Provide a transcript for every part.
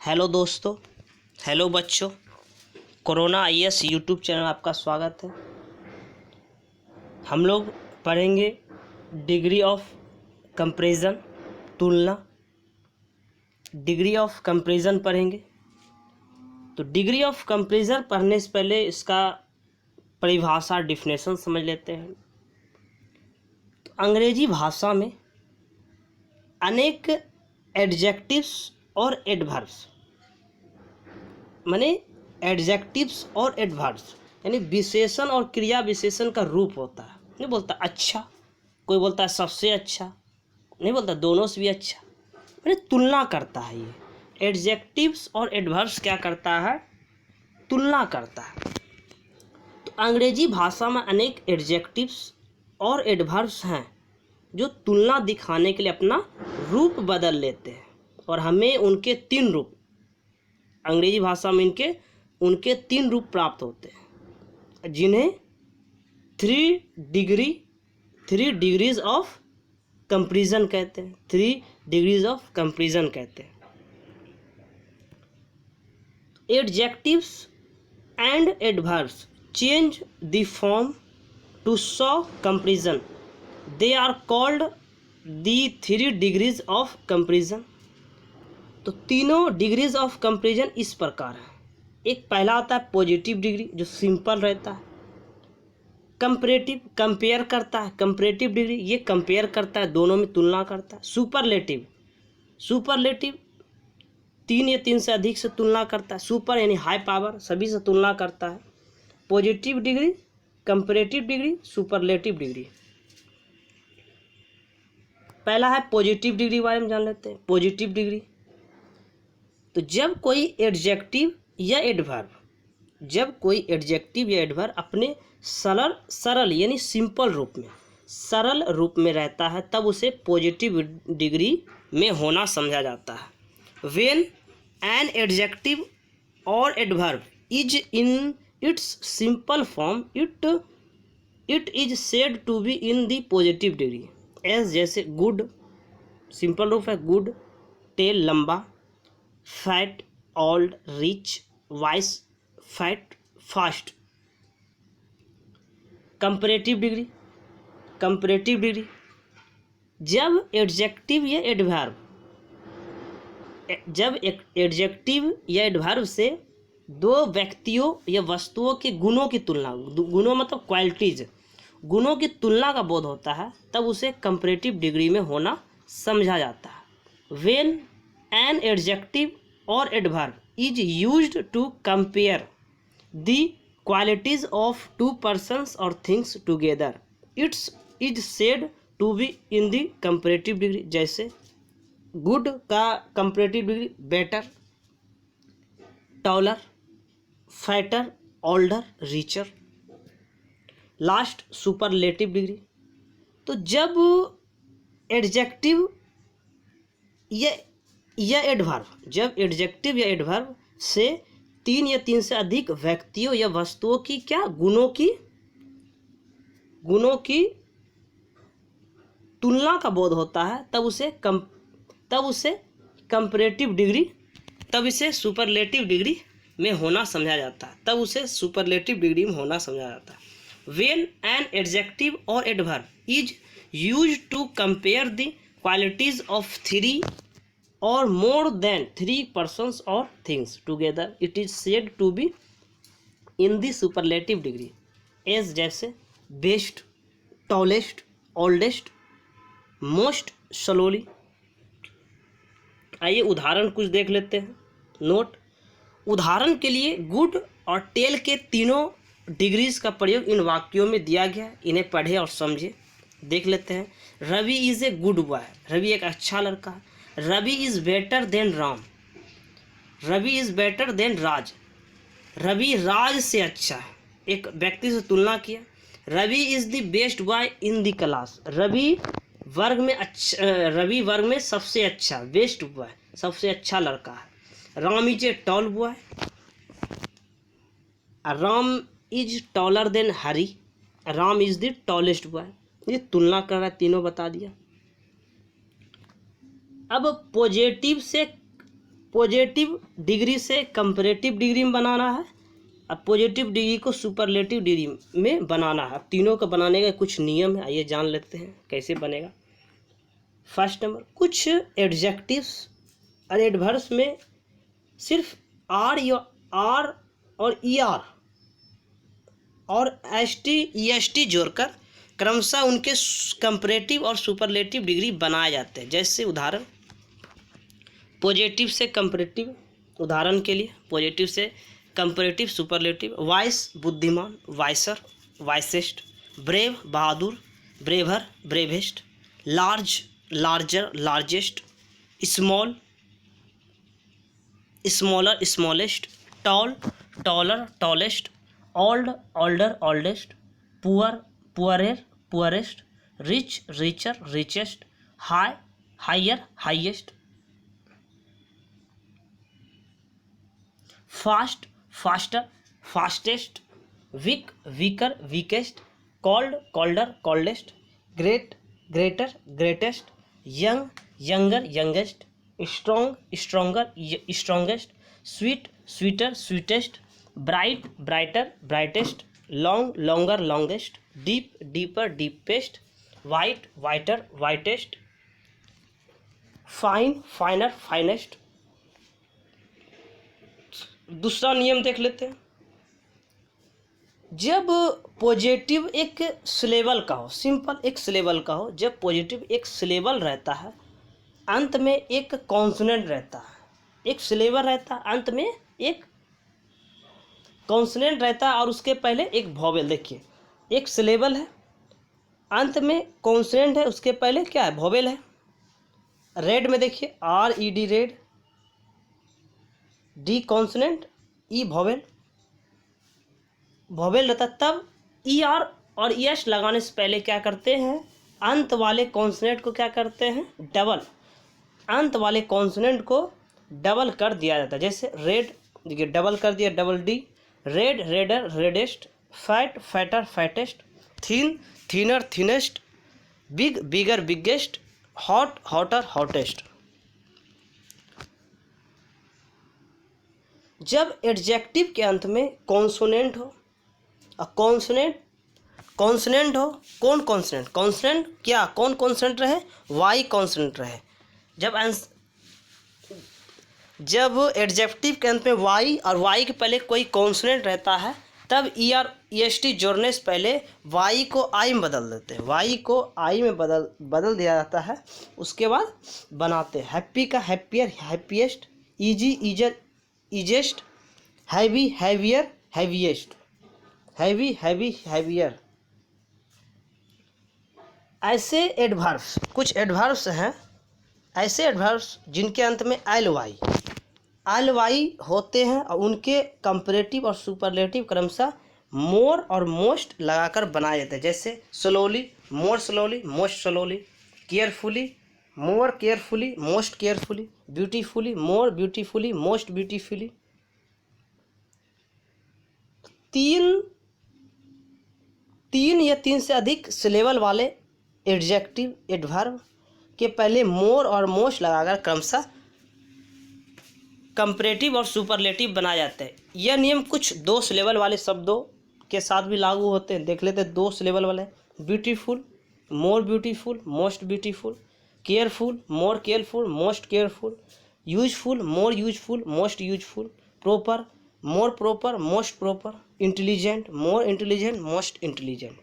Hello दोस्तों, hello बच्चों, corona IAS YouTube channel आपका स्वागत है। हम लोग पढ़ेंगे डिग्री ऑफ कंपैरिजन, तुलना। डिग्री ऑफ कंपैरिजन पढ़ेंगे। तो डिग्री ऑफ कंपैरिजन पढ़ने से पहले इसका परिभाषा डिफिनेशन समझ लेते हैं। तो अंग्रेजी भाषा में अनेक एडजेक्टिव्स और एडवर्ब्स, माने एडजेक्टिव्स और एडवर्ब्स यानी विशेषण और क्रिया विशेषण का रूप होता है। नहीं बोलता अच्छा, कोई बोलता है सबसे अच्छा, नहीं बोलता दोनों से भी अच्छा, माने तुलना करता है। ये एडजेक्टिव्स और एडवर्ब्स क्या करता है? तुलना करता है। तो अंग्रेजी भाषा में अनेक एडजेक्टिव्स और एडवर्ब्स हैं जो तुलना दिखाने के लिए अपना रूप बदल लेते हैं, और हमें उनके तीन रूप, अंग्रेजी भाषा में उनके तीन रूप प्राप्त होते हैं, जिन्हें थ्री डिग्रीज ऑफ कंपैरिजन कहते हैं। 3 डिग्रीज ऑफ कंपैरिजन कहते हैं। Adjectives and adverbs change the form to show comparison, they are called the 3 degrees of comparison. तो तीनों डिग्रीज ऑफ कंपैरिजन इस प्रकार है। एक पहला आता है पॉजिटिव डिग्री, जो सिंपल रहता है। कंपैरेटिव, कंपेयर करता है। कंपैरेटिव डिग्री ये कंपेयर करता है, दोनों में तुलना करता है। सुपरलेटिव 3 या 3 से अधिक से तुलना करता है। सुपर यानी हाई पावर, सभी से तुलना करता है। Positive degree, comparative degree, superlative degree. पहला है पॉजिटिव डिग्री, बारे में जान लेते हैं। पॉजिटिव डिग्री, तो जब कोई एडजेक्टिव या एडवर्ब अपने सरल यानी सिंपल सरल रूप में रहता है, तब उसे पॉजिटिव डिग्री में होना समझा जाता है। व्हेन एन एडजेक्टिव और adverb is in its simple form, it is said to be in the positive degree. As जैसे गुड, सिंपल रूप है गुड, टेल लंबा, fat old, rich, wise, fat, fast. Comparative degree, जब adjective या adverb से दो व्यक्तियों या वस्तुओं के गुणों की तुलना, गुणों मतलब क्वालिटीज, गुणों की तुलना का बोध होता है, तब उसे कंपैरेटिव डिग्री में होना समझा जाता है। व्हेन एन एडजेक्टिव और adverb is used to compare the qualities of two persons or things together, it is said to be in the comparative degree। जैसे गुड का comparative degree better, taller, fatter, older, richer. Last superlative degree, तो जब adjective या adverb से 3 या 3 से अधिक व्यक्तियों या वस्तुओं की गुणों की तुलना का बोध होता है, तब इसे सुपरलेटिव डिग्री में होना समझा जाता है। व्हेन एन एडजेक्टिव और adverb is used to compare the qualities of 3 or more than 3 persons or things together, it is said to be in the superlative degree। as जैसे best, tallest, oldest, most, slowly. आइए उदाहरण कुछ देख लेते हैं। Note, उदाहरण के लिए गुड और टेल के तीनों डिग्रीज का प्रयोग इन वाक्यों में दिया गया, इन्हें पढ़े और समझे। देख लेते हैं। Ravi is a good boy, Ravi एक अच्छा लड़का है। Ravi is better than Ram, Ravi is better than Raj, Ravi Raj से अच्छा है। एक व्यक्ति से तुलना किया। Ravi is the best boy in the class, Ravi वर्ग में सबसे अच्छा, बेस्ट बॉय, सबसे अच्छा लड़का है। Ram is a tall boy, Ram is taller than Hari, Ram is the tallest boy. ये तुलना कर रहा है, तीनों बता दिया। अब पॉजिटिव डिग्री से कंपैरेटिव डिग्री में बनाना है, अब पॉजिटिव डिग्री को सुपरलेटिव डिग्री में बनाना है। अब तीनों का बनाने का कुछ नियम है, आइए जान लेते हैं कैसे बनेगा। फर्स्ट नंबर, कुछ एडजेक्टिव्स और एडवर्ब्स में सिर्फ आर या आर और ई आर और S T E S T जोड़कर क्रमशः उनके कंपैरेटिव और सुपरलेटिव डिग्री बनाए जाते हैं। जैसे उदाहरण, पॉजिटिव से कंपैरेटिव, उदाहरण के लिए पॉजिटिव से कंपैरेटिव सुपरलेटिव, वाइस बुद्धिमान, वाइसर वाइसेस्ट, ब्रेव बहादुर, braver bravest, large larger largest, small smaller smallest, tall taller tallest, old older oldest, poor poorer poorest, rich richer richest, high higher highest, fast faster fastest, weak weaker weakest, cold colder coldest, great greater greatest, young younger youngest, strong stronger strongest, sweet sweeter sweetest, bright brighter brightest, long longer longest, deep deeper deepest, white whiter whitest, fine finer finest. दूसरा नियम देख लेते हैं। जब positive एक syllable का हो, simple एक सिलेबल का हो, जब पॉजिटिव एक सिलेबल रहता है, अंत में एक कॉन्सोनेंट रहता है, एक सिलेबल रहता है, अंत में एक कॉन्सोनेंट रहता है और उसके पहले एक वॉवेल। देखिए, एक सिलेबल है, अंत में कॉन्सोनेंट है, उसके पहले क्या है, वॉवेल है। रेड में देखिए, R E D red, D consonant, E vowel, vowel रहता, तब ई आर और ई एस लगाने से पहले क्या करते हैं, अंत वाले कॉन्सोनेंट को क्या करते हैं, डबल, अंत वाले कॉन्सोनेंट को डबल कर दिया जाता है। जैसे रेड, देखिए डबल कर दिया, double D, red redder reddest, fat fatter fattest, thin thinner thinnest, big bigger biggest, hot hotter hottest. जब एडजेक्टिव के अंत में कॉन्सोनेंट हो, कॉन्सोनेंट हो, कौन कॉन्सोनेंट, कॉन्सोनेंट क्या, कौन कॉन्सोनेंट रहे, वाई कॉन्सोनेंट रहे। जब एडजेक्टिव के अंत में वाई और वाई के पहले कोई कॉन्सोनेंट रहता है, तब E R E S T जोड़ने से पहले वाई को आई में बदल देते हैं, वाई को आई में बदल दिया जाता है। उसके बाद बनाते हैं हैप्पी का happier happiest, easy easier easiest, heavy heavier heaviest, heavy heavy heavier. ऐसे एडवर्ब्स, कुछ एडवर्ब्स हैं, ऐसे एडवर्ब्स जिनके अंत में एल वाई होते हैं और उनके कंपैरेटिव और सुपरलेटिव क्रमशः मोर और मोस्ट लगाकर बनाए जाते हैं। जैसे slowly, more slowly, most slowly, carefully, more carefully, most carefully, beautifully, more beautifully, most beautifully. तीन या तीन से अधिक सिलेबल वाले एडजेक्टिव एडवर्ब के पहले मोर और मोस्ट लगाकर क्रमशः कंपैरेटिव और सुपरलेटिव बनाए जाते हैं। यह नियम कुछ दो सिलेबल वाले शब्दों के साथ भी लागू होते हैं। देख लेते हैं दो सिलेबल वाले, beautiful, more beautiful, most beautiful, careful, more careful, most careful, useful, more useful, most useful, proper, more proper, most proper, intelligent, more intelligent, most intelligent.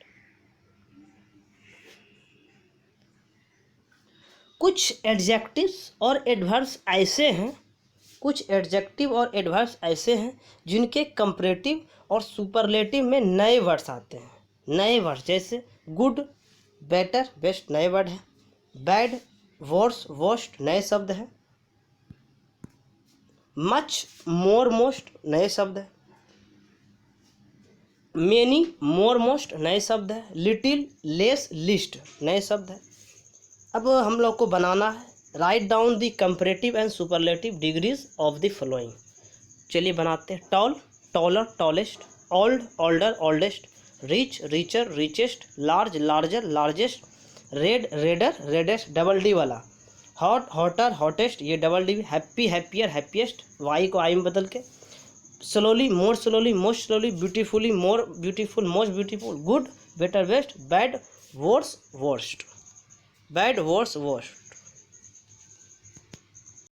कुछ एडजेक्टिव्स और एडवर्ब्स ऐसे हैं, कुछ एडजेक्टिव और एडवर्ब्स ऐसे हैं जिनके कंपैरेटिव और सुपरलेटिव में नए वर्ड्स आते हैं। नए वर्ड्स जैसे गुड, बेटर, बेस्ट नए वर्ड है, बैड, वर्स, वर्स्ट नए शब्द है, मच, मोर, मोस्ट नए शब्द है, मेनी, मोर, मोस्ट नए शब्द है, लिटिल, लेस, लिस्ट नए शब्द है। अब हम लोग को बनाना है, write down the comparative and superlative degrees of the following. चलिए बनाते हैं। Tall, taller, tallest, old, older, oldest, rich, richer, richest, large, larger, largest, red, redder, reddest, double D वाला, हॉट हॉटर हॉटेस्ट, ये double D. Happy happier happiest, Y को I में बदल के। Slowly more slowly most slowly, beautifully more beautiful most beautiful, good better best, bad worse worst, bad worse worst.